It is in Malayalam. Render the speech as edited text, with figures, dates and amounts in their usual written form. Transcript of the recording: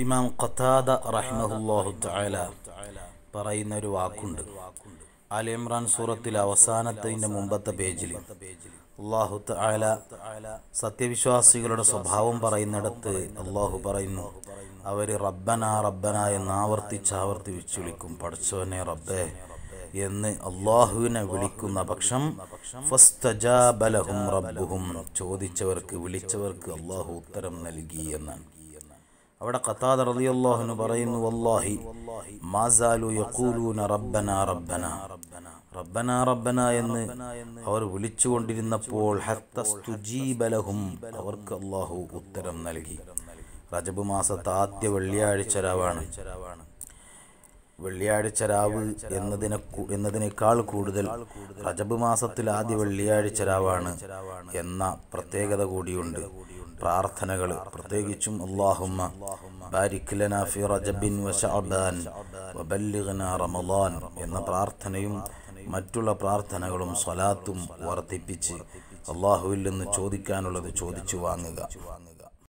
ഇമാം ഖതാദ റഹിമഹുല്ലാഹു തആല പറയുന്ന ഒരു വാക്കുണ്ട്. ആലി ഇമ്രാൻ സൂറത്തിലെ അവസാനത്തിന്റെ മുമ്പത്തെ പേജിൽ അല്ലാഹു തആല സത്യവിശ്വാസികളുടെ സ്വഭാവം പറയുന്നിടത്ത് അല്ലാഹു പറയുന്നു, അവര് റബ്ബന റബ്ബന എന്ന് ആവർത്തിച്ച് വിളിക്കും. പടച്ചവനെ റബ്ബേ എന്ന് അല്ലാഹുവിനെ വിളിക്കുന്ന പക്ഷം ഫസ്തജാബ ലഹും റബ്ബുഹും, ചോദിച്ചവർക്ക് വിളിച്ചവർക്ക് അല്ലാഹു ഉത്തരം നൽകി എന്നാണ്. അവിടെ ഖതാദ റളിയല്ലാഹു അൻഹു പറയുന്നു, വല്ലാഹി മാ സാലു യഖൂലൂന റബ്ബന റബ്ബന റബ്ബന റബ്ബന എന്ന് അവർ വിളിച്ചുകൊണ്ടിരുന്നപ്പോൾ ഹത്തസ്തുജീബ ലഹും, അവർക്ക് അല്ലാഹു ഉത്തരം നൽകി. റജബ് മാസത്തെ ആദ്യ വെള്ളിയാഴ്ച രാവാണ്. വെള്ളിയാഴ്ച രാവ് എന്നതിനേക്കാൾ കൂടുതൽ റജബ് മാസത്തിൽ ആദ്യ വെള്ളിയാഴ്ച രാവാണ് എന്ന പ്രത്യേകത കൂടിയുണ്ട്. പ്രാർത്ഥനകൾ പ്രത്യേകിച്ചും അല്ലാഹുമ്മ ബാരിക് ലനാ ഫി റജബിൻ വ ശഅബാൻ വബല്ലിഗ്നാ റമളാൻ എന്ന പ്രാർത്ഥനയും മറ്റുള്ള പ്രാർത്ഥനകളും സ്വലാത്തും വർദ്ധിപ്പിച്ച് അല്ലാഹുവിൽ നിന്ന് ചോദിക്കാനുള്ളത് ചോദിച്ചു വാങ്ങുക.